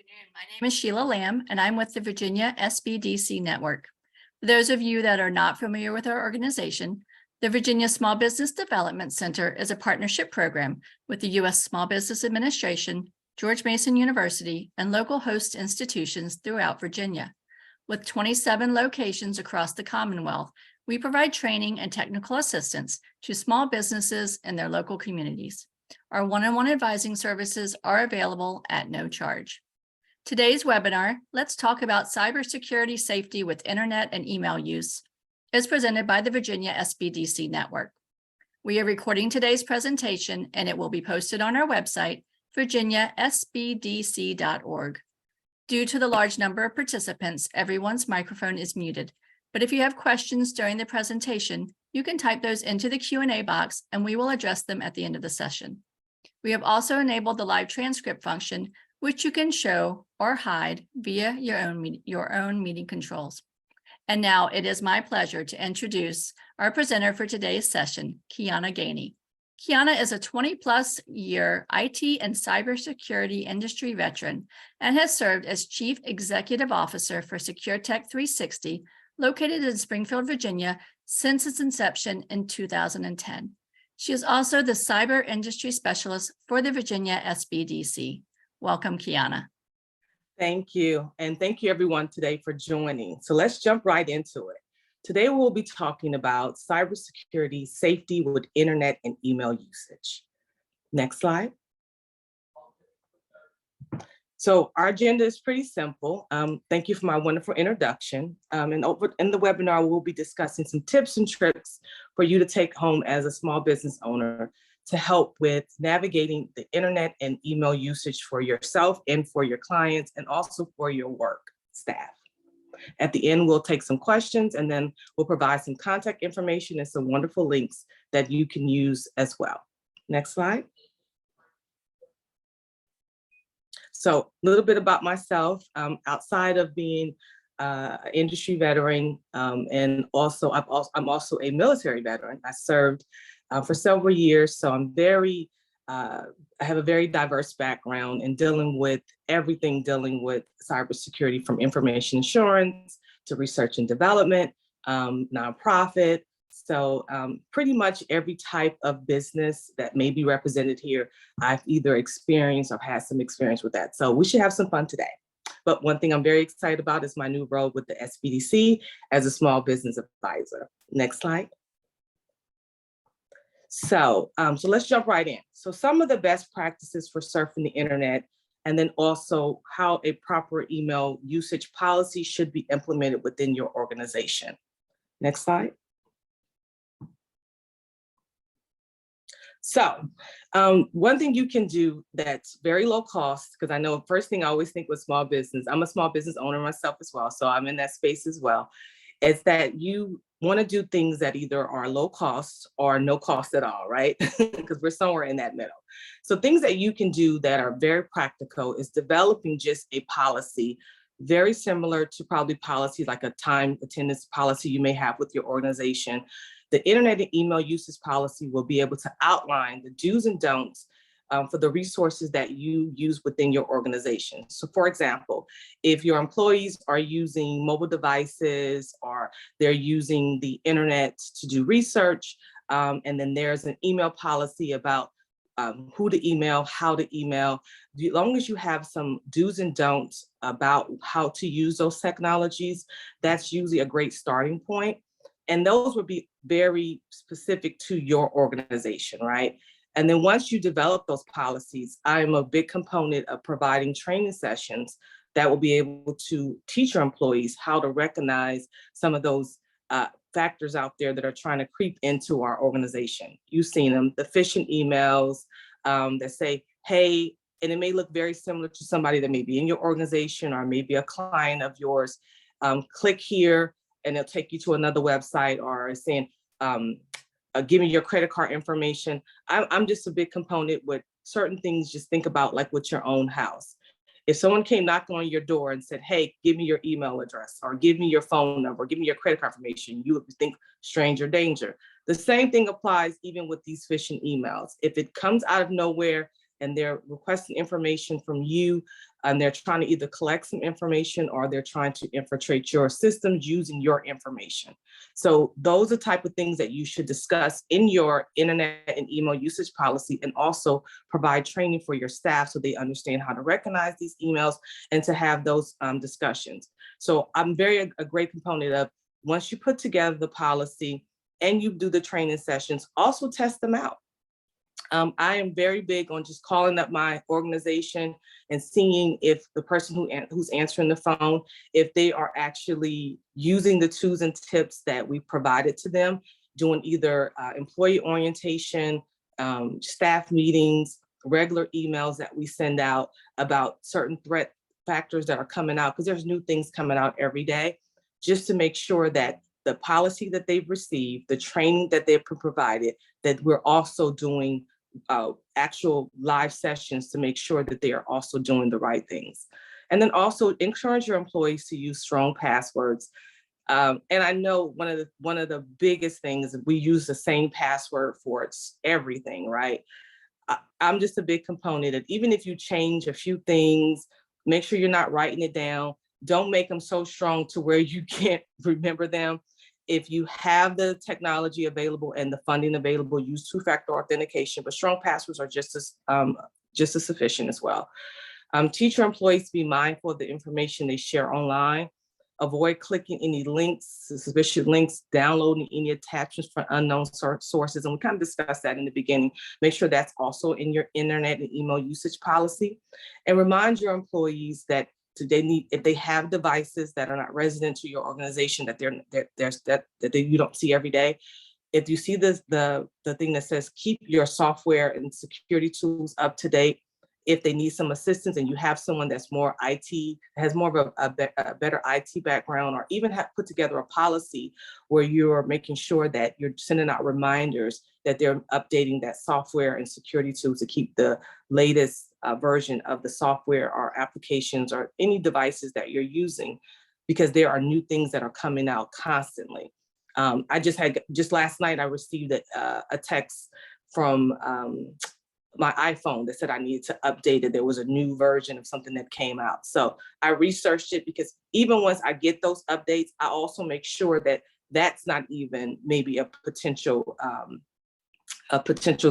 My name is Sheila Lamb, and I'm with the Virginia SBDC Network. For those of you that are not familiar with our organization, the Virginia Small Business Development Center is a partnership program with the U.S. Small Business Administration, George Mason University, and local host institutions throughout Virginia. With 27 locations across the Commonwealth, we provide training and technical assistance to small businesses in their local communities. Our one-on-one advising services are available at no charge. Today's webinar, Let's Talk About Cybersecurity Safety with Internet and Email Use, is presented by the Virginia SBDC Network. We are recording today's presentation and it will be posted on our website, virginiasbdc.org. Due to the large number of participants, everyone's microphone is muted. But if you have questions during the presentation, you can type those into the Q&A box and we will address them at the end of the session. We have also enabled the live transcript function, which you can show or hide via your own meeting controls. And now it is my pleasure to introduce our presenter for today's session, Quiana Gainey. Quiana is a 20+ year IT and cybersecurity industry veteran and has served as Chief Executive Officer for SecureTech 360, located in Springfield, Virginia, since its inception in 2010. She is also the Cyber Industry Specialist for the Virginia SBDC. Welcome, Quiana. Thank you. And thank you everyone today for joining. So let's jump right into it. Today we'll be talking about cybersecurity safety with internet and email usage. Next slide. So our agenda is pretty simple. Thank you for my wonderful introduction. And in the webinar, we'll be discussing some tips and tricks for you to take home as a small business owner to help with navigating the internet and email usage for yourself and for your clients, and also for your work staff. At the end, we'll take some questions and then we'll provide some contact information and some wonderful links that you can use as well. Next slide. So a little bit about myself, outside of being an industry veteran, and also I'm also a military veteran. I served for several years, so I have a very diverse background in dealing with everything dealing with cybersecurity, from information assurance to research and development, nonprofit. So pretty much every type of business that may be represented here, I've either experienced or had some experience with that. So we should have some fun today. But one thing I'm very excited about is my new role with the SBDC as a small business advisor. Next slide. So let's jump right in. So some of the best practices for surfing the internet, and then also how a proper email usage policy should be implemented within your organization. Next slide. So one thing you can do that's very low cost, because I know first thing I always think with small business, I'm a small business owner myself as well, so I'm in that space as well, is that you want to do things that either are low cost or no cost at all, right? Because we're somewhere in that middle. So things that you can do that are very practical is developing just a policy, very similar to probably policies like a time attendance policy you may have with your organization. The internet and email usage policy will be able to outline the do's and don'ts for the resources that you use within your organization. So for example, if your employees are using mobile devices or they're using the internet to do research, and then there's an email policy about who to email, how to email, as long as you have some do's and don'ts about how to use those technologies, that's usually a great starting point. And those would be very specific to your organization, right? And then once you develop those policies, I'm a big component of providing training sessions that will be able to teach your employees how to recognize some of those factors out there that are trying to creep into our organization. You've seen them, the phishing emails that say, hey, and it may look very similar to somebody that may be in your organization or maybe a client of yours. Click here and it'll take you to another website, or saying, give me your credit card information. I'm just a big component with certain things. Just think about like with your own house. If someone came knocking on your door and said, hey, give me your email address, or give me your phone number, or give me your credit card information, you would think stranger danger. The same thing applies even with these phishing emails. If it comes out of nowhere, and they're requesting information from you, and they're trying to either collect some information or they're trying to infiltrate your systems using your information. So those are the type of things that you should discuss in your internet and email usage policy, and also provide training for your staff so they understand how to recognize these emails and to have those discussions. So I'm a great component of, once you put together the policy and you do the training sessions, also test them out. I am very big on just calling up my organization and seeing if the person who's answering the phone, if they are actually using the tools and tips that we provided to them, doing either employee orientation, staff meetings, regular emails that we send out about certain threat factors that are coming out, because there's new things coming out every day, just to make sure that the policy that they've received, the training that they've provided, that we're also doing actual live sessions to make sure that they are also doing the right things. And then also encourage your employees to use strong passwords. And I know one of the biggest things is we use the same password for everything, right? I'm just a big component of, even if you change a few things, make sure you're not writing it down. Don't make them so strong to where you can't remember them. If you have the technology available and the funding available, use two-factor authentication, but strong passwords are just as sufficient as well. Teach your employees to be mindful of the information they share online. Avoid clicking any links, suspicious links, downloading any attachments from unknown sources. And we kind of discussed that in the beginning. Make sure that's also in your internet and email usage policy. And remind your employees that if they have devices that are not resident to your organization, that you don't see every day. If you see the thing that says keep your software and security tools up to date, if they need some assistance and you have someone that's more IT, has more of a better IT background, or even have put together a policy where you're making sure that you're sending out reminders that they're updating that software and security tools to keep the latest version of the software or applications or any devices that you're using, because there are new things that are coming out constantly. Just last night, I received a text from my iPhone that said I needed to update it. There was a new version of something that came out. So I researched it, because even once I get those updates, I also make sure that that's not even maybe a potential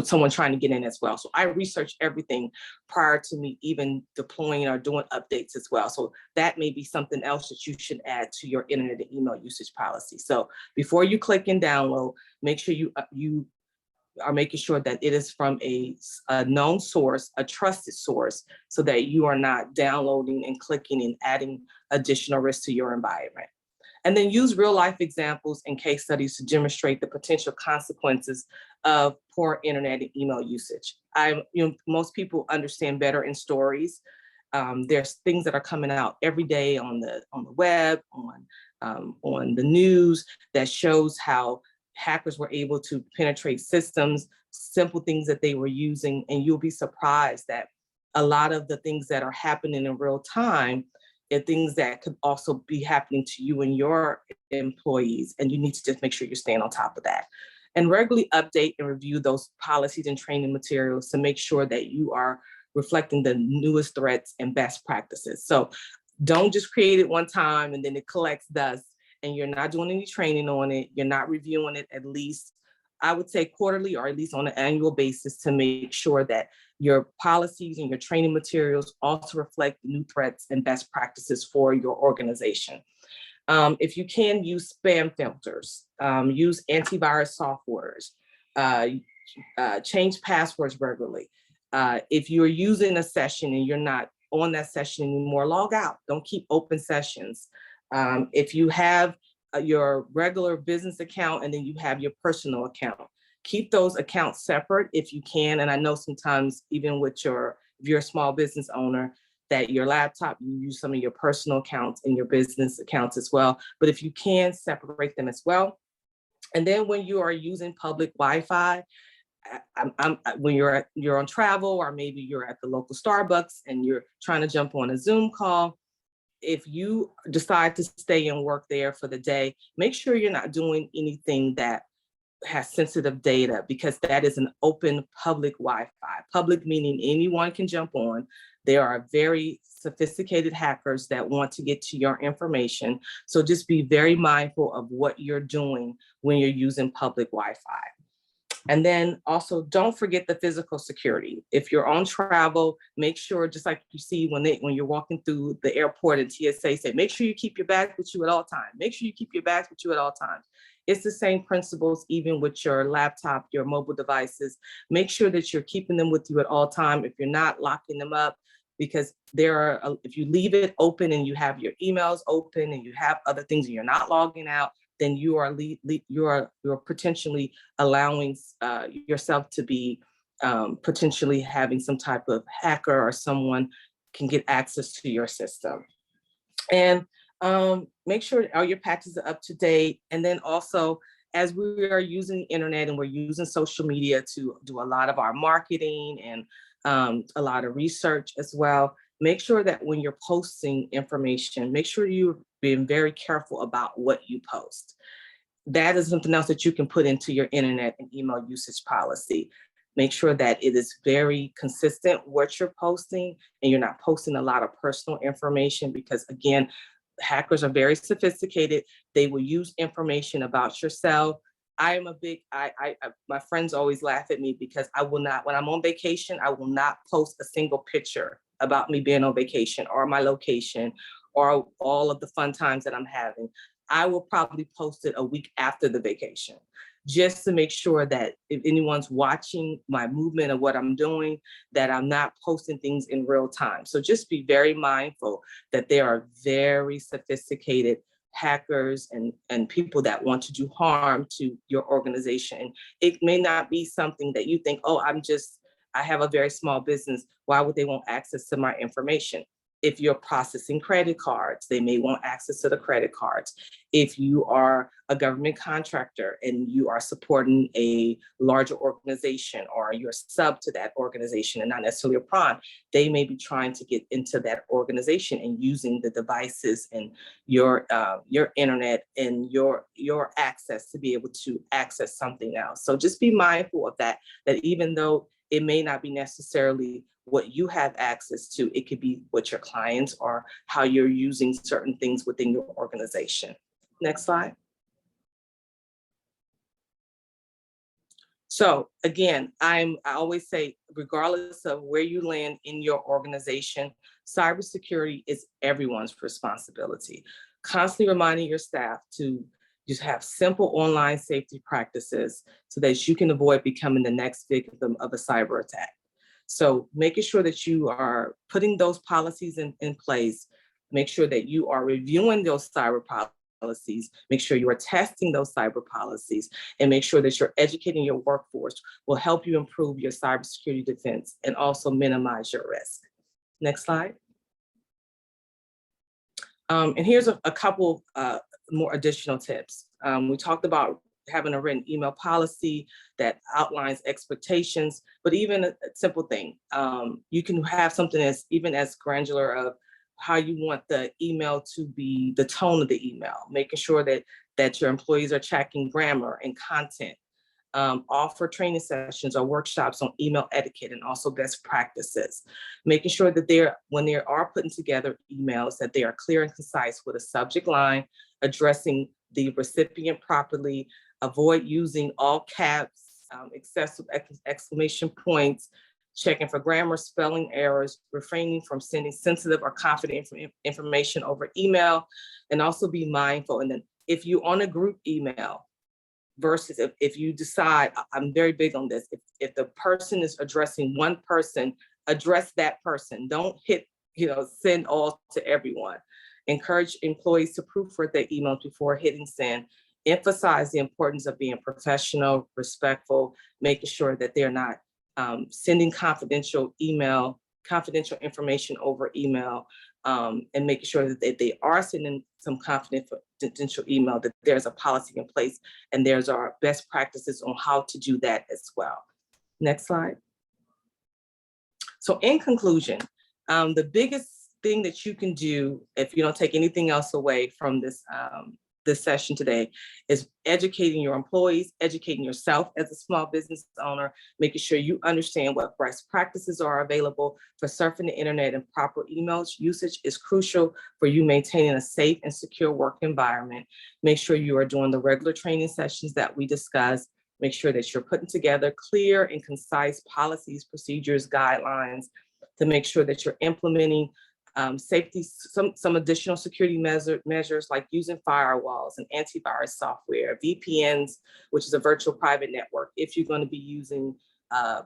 someone trying to get in as well. So I research everything prior to me even deploying or doing updates as well. So that may be something else that you should add to your internet and email usage policy. So before you click and download, make sure you are making sure that it is from a known source, a trusted source, so that you are not downloading and clicking and adding additional risk to your environment. And then use real life examples and case studies to demonstrate the potential consequences of poor internet and email usage. Most people understand better in stories. There's things that are coming out every day on the web, on the news, that shows how hackers were able to penetrate systems, simple things that they were using, and you'll be surprised that a lot of the things that are happening in real time are things that could also be happening to you and your employees, and you need to just make sure you're staying on top of that. And regularly update and review those policies and training materials to make sure that you are reflecting the newest threats and best practices. So don't just create it one time and then it collects dust and you're not doing any training on it. You're not reviewing it at least, I would say, quarterly or at least on an annual basis, to make sure that your policies and your training materials also reflect new threats and best practices for your organization. If you can, use spam filters, use antivirus softwares, change passwords regularly. If you're using a session and you're not on that session anymore, log out. Don't keep open sessions. If you have your regular business account and then you have your personal account, keep those accounts separate if you can. And I know sometimes even with if you're a small business owner, that your laptop, you use some of your personal accounts and your business accounts as well. But if you can, separate them as well. And then when you are using public Wi-Fi, when you're on travel, or maybe you're at the local Starbucks and you're trying to jump on a Zoom call, if you decide to stay and work there for the day, make sure you're not doing anything that has sensitive data, because that is an open public Wi-Fi. Public meaning anyone can jump on. There are very sophisticated hackers that want to get to your information. So just be very mindful of what you're doing when you're using public Wi-Fi. And then also don't forget the physical security. If you're on travel, make sure, just like you see when you're walking through the airport and TSA say, make sure you keep your bag with you at all times. Make sure you keep your bags with you at all times. It's the same principles, even with your laptop, your mobile devices. Make sure that you're keeping them with you at all times. If you're not, locking them up, because if you leave it open and you have your emails open and you have other things and you're not logging out, then you're potentially allowing yourself to be potentially having some type of hacker or someone can get access to your system. And make sure all your patches are up to date. And then also, as we are using the internet and we're using social media to do a lot of our marketing and a lot of research as well, make sure that when you're posting information, make sure you're being very careful about what you post. That is something else that you can put into your internet and email usage policy. Make sure that it is very consistent what you're posting and you're not posting a lot of personal information, because again, hackers are very sophisticated. They will use information about yourself. I am a big, my friends always laugh at me because I will not, when I'm on vacation, I will not post a single picture about me being on vacation or my location or all of the fun times that I'm having. I will probably post it a week after the vacation, just to make sure that if anyone's watching my movement of what I'm doing, that I'm not posting things in real time. So just be very mindful that there are very sophisticated hackers and people that want to do harm to your organization. It may not be something that you think, oh, I have a very small business. Why would they want access to my information? If you're processing credit cards, they may want access to the credit cards. If you are a government contractor and you are supporting a larger organization or you're sub to that organization and not necessarily a prime, they may be trying to get into that organization and using the devices and your internet and your access to be able to access something else. So just be mindful of that even though it may not be necessarily what you have access to, it could be what your clients or how you're using certain things within your organization. Next slide. So again, I always say, regardless of where you land in your organization, cybersecurity is everyone's responsibility. Constantly reminding your staff to just have simple online safety practices so that you can avoid becoming the next victim of a cyber attack. So making sure that you are putting those policies in place, make sure that you are reviewing those cyber policies, make sure you are testing those cyber policies, and make sure that you're educating your workforce will help you improve your cybersecurity defense and also minimize your risk. Next slide. And here's a couple more additional tips. We talked about having a written email policy that outlines expectations, but even a simple thing, you can have something as even as granular of how you want the email to be, the tone of the email, making sure that your employees are checking grammar and content, offer training sessions or workshops on email etiquette and also best practices, making sure that when they are putting together emails, that they are clear and concise with a subject line, addressing the recipient properly, avoid using all caps, excessive exclamation points, checking for grammar, spelling errors, refraining from sending sensitive or confident information over email, and also be mindful. And then if you're on a group email, versus if you decide, I'm very big on this, if the person is addressing one person, address that person. Don't hit, send all to everyone. Encourage employees to proofread their emails before hitting send. Emphasize the importance of being professional, respectful, making sure that they're not sending confidential information over email, and making sure that they are sending some confidential email, that there's a policy in place and there's our best practices on how to do that as well. Next slide. So in conclusion, the biggest thing that you can do if you don't take anything else away from this this session today is educating your employees, educating yourself as a small business owner, making sure you understand what best practices are available for surfing the internet, and proper email usage is crucial for you maintaining a safe and secure work environment. Make sure you are doing the regular training sessions that we discussed. Make sure that you're putting together clear and concise policies, procedures, guidelines to make sure that you're implementing safety, some additional security measures like using firewalls and antivirus software, VPNs, which is a virtual private network. If you're going to be using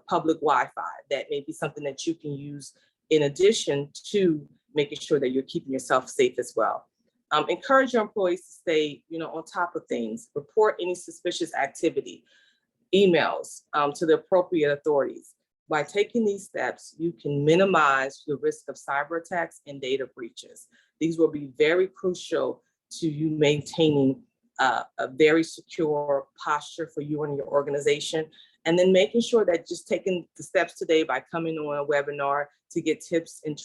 public Wi-Fi, that may be something that you can use in addition to making sure that you're keeping yourself safe as well. Encourage your employees to stay, on top of things. Report any suspicious activity, emails to the appropriate authorities. By taking these steps, you can minimize the risk of cyber attacks and data breaches. These will be very crucial to you maintaining a very secure posture for you and your organization. And then making sure that just taking the steps today by coming on a webinar to get tips and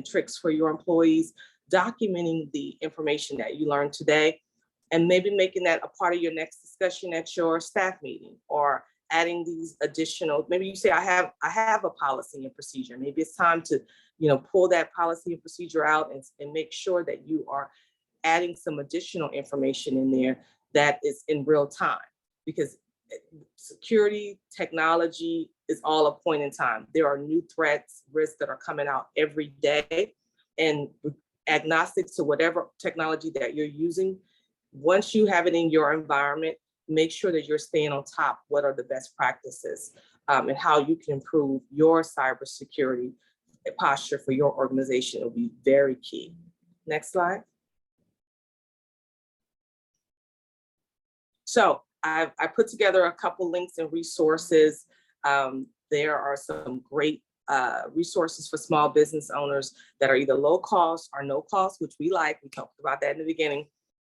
tricks for your employees, documenting the information that you learned today, and maybe making that a part of your next discussion at your staff meeting, or adding these additional, maybe you say, I have a policy and procedure. Maybe it's time to, pull that policy and procedure out and make sure that you are adding some additional information in there that is in real time, because security technology is all a point in time. There are new threats, risks that are coming out every day, and agnostic to whatever technology that you're using, once you have it in your environment, make sure that you're staying on top. What are the best practices and how you can improve your cybersecurity posture for your organization will be very key. Next slide. So I put together a couple links and resources. There are some great resources for small business owners that are either low cost or no cost, which we like. We talked about that in the beginning.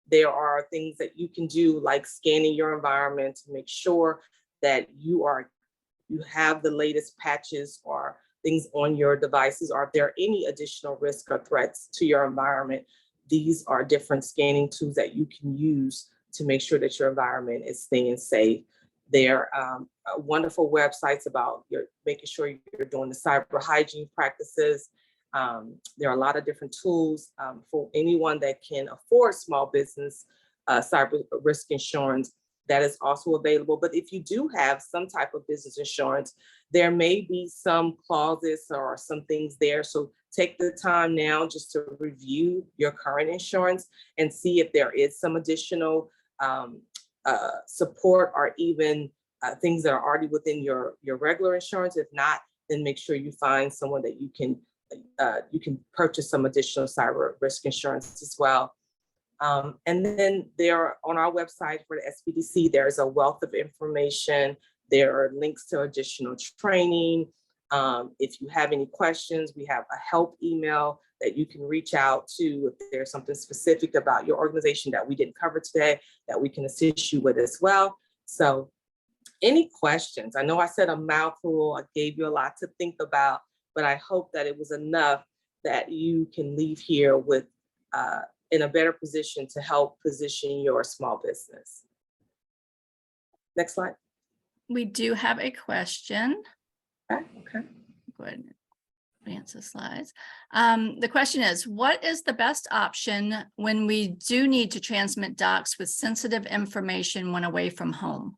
There are things that you can do, like scanning your environment to make sure that you have the latest patches or things on your devices, or if there are any additional risks or threats to your environment. These are different scanning tools that you can use to make sure that your environment is staying safe. There are wonderful websites about making sure you're doing the cyber hygiene practices. There are a lot of different tools for anyone that can afford small business cyber risk insurance that is also available. But if you do have some type of business insurance, there may be some clauses or some things there. So take the time now just to review your current insurance and see if there is some additional support, or even things that are already within your regular insurance. If not, then make sure you find someone that you can purchase some additional cyber risk insurance as well. And then there on our website for the SBDC, there's a wealth of information. There are links to additional training. If you have any questions, we have a help email that you can reach out to if there's something specific about your organization that we didn't cover today that we can assist you with as well. So any questions? I know I said a mouthful, I gave you a lot to think about, but I hope that it was enough that you can leave here with in a better position to help position your small business. Next slide. We do have a question. Okay. Go ahead and advance the slides. The question is, what is the best option when we do need to transmit docs with sensitive information when away from home?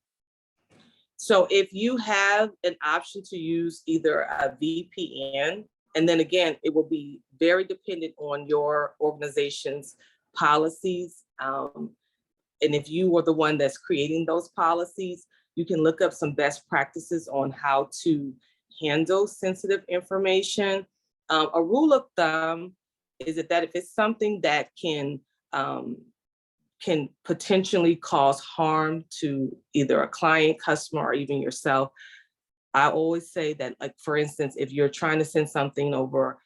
So if you have an option to use either a VPN, and then again, it will be very dependent on your organization's policies. And if you were the one that's creating those policies, you can look up some best practices on how to handle sensitive information. A rule of thumb is that if it's something that can potentially cause harm to either a client, customer, or even yourself, I always say that, like, for instance, if you're trying to send something over,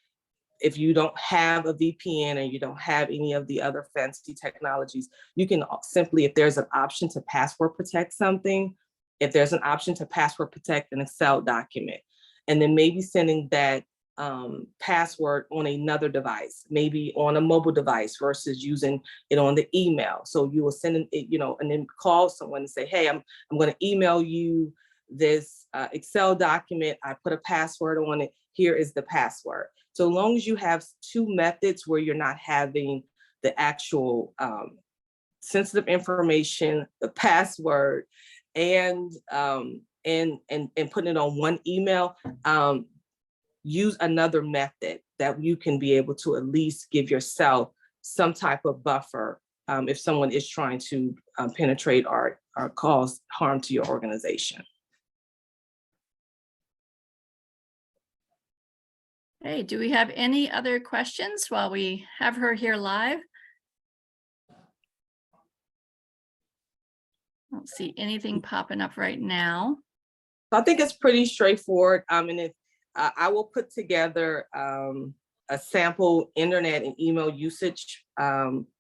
if you don't have a VPN and you don't have any of the other fancy technologies, you can simply, if there's an option to password protect something, if there's an option to password protect an Excel document, and then maybe sending that password on another device, maybe on a mobile device versus using it on the email. So you will send it, and then call someone and say, hey, I'm going to email you this Excel document. I put a password on it. Here is the password. So long as you have two methods where you're not having the actual sensitive information, the password, and putting it on one email, use another method that you can be able to at least give yourself some type of buffer if someone is trying to penetrate or cause harm to your organization. Hey, do we have any other questions while we have her here live? I don't see anything popping up right now. I think it's pretty straightforward. And if I will put together a sample internet and email usage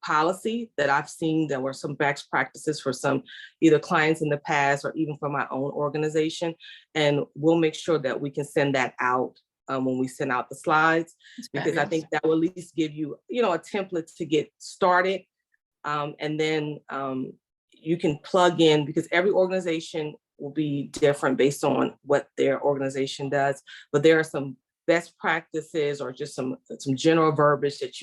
policy that I've seen. There were some best practices for some either clients in the past or even for my own organization. And we'll make sure that we can send that out when we send out the slides, because I think that will at least give you, a template to get started. And then you can plug in, because every organization will be different based on what their organization does. But there are some best practices or just some general verbiage that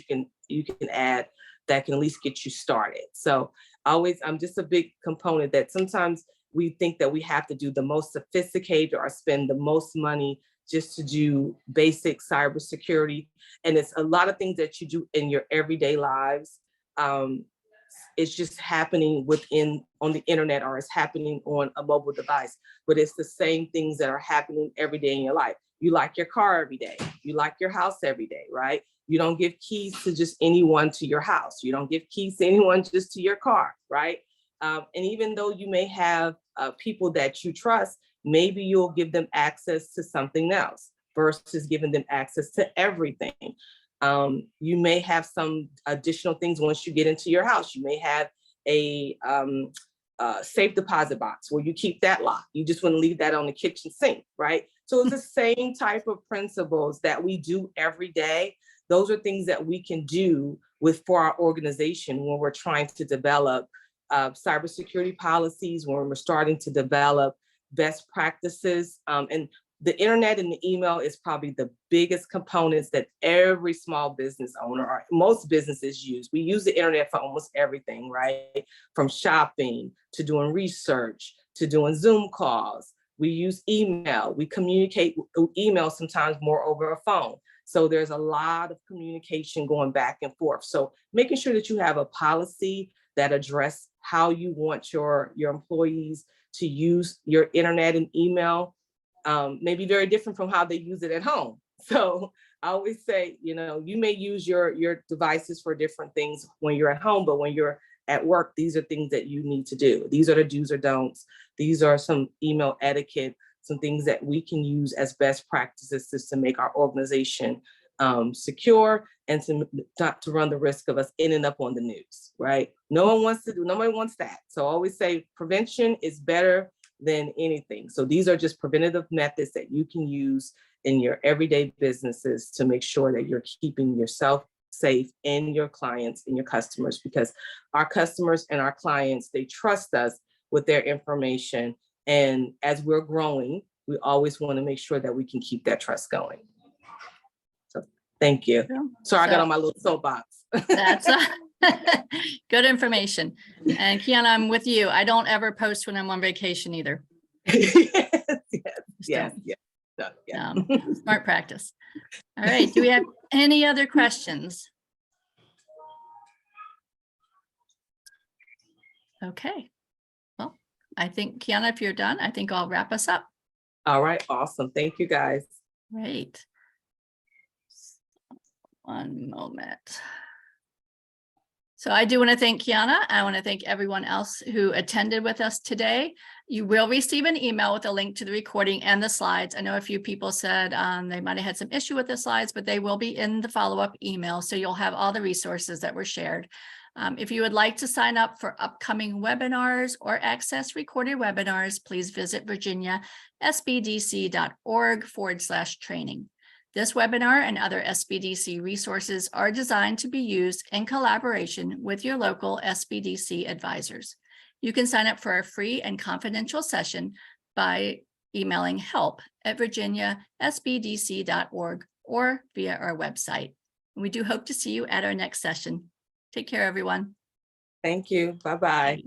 you can add that can at least get you started. So I'm just a big component that sometimes we think that we have to do the most sophisticated or spend the most money just to do basic cybersecurity. And it's a lot of things that you do in your everyday lives. It's just happening on the internet, or it's happening on a mobile device, but it's the same things that are happening every day in your life. You lock your car every day. You lock your house every day, right? You don't give keys to just anyone to your house. You don't give keys to anyone just to your car, right? And even though you may have people that you trust, maybe you'll give them access to something else versus giving them access to everything. You may have some additional things once you get into your house. You may have a safe deposit box where you keep that locked. You just wouldn't leave that on the kitchen sink, right? So it's the same type of principles that we do every day. Those are things that we can do for our organization when we're trying to develop cybersecurity policies, when we're starting to develop best practices. And the internet and the email is probably the biggest components that every small business owner or most businesses use. We use the internet for almost everything, right? From shopping to doing research to doing Zoom calls. We use email. We communicate through email sometimes more over a phone. So there's a lot of communication going back and forth. So making sure that you have a policy that address how you want your employees to use your internet and email may be very different from how they use it at home. So I always say, you may use your devices for different things when you're at home, but when you're at work, these are things that you need to do. These are the do's or don'ts. These are some email etiquette, some things that we can use as best practices to make our organization secure and not to run the risk of us ending up on the news, right? Nobody wants that. So I always say prevention is better than anything. So these are just preventative methods that you can use in your everyday businesses to make sure that you're keeping yourself safe and your clients and your customers, because our customers and our clients, they trust us with their information. And as we're growing, we always want to make sure that we can keep that trust going. So thank you. Sorry, I got on my little soapbox. That's good information. And Quiana, I'm with you. I don't ever post when I'm on vacation either. Yes. Smart practice. All right. Do we have any other questions? Okay. Well, I think, Quiana, if you're done, I think I'll wrap us up. All right. Awesome. Thank you, guys. Great. One moment. So I do want to thank Quiana. I want to thank everyone else who attended with us today. You will receive an email with a link to the recording and the slides. I know a few people said they might have had some issue with the slides, but they will be in the follow-up email. So you'll have all the resources that were shared. If you would like to sign up for upcoming webinars or access recorded webinars, please visit virginiasbdc.org/training. This webinar and other SBDC resources are designed to be used in collaboration with your local SBDC advisors. You can sign up for a free and confidential session by emailing help@virginiasbdc.org or via our website. We do hope to see you at our next session. Take care, everyone. Thank you. Bye-bye. Bye.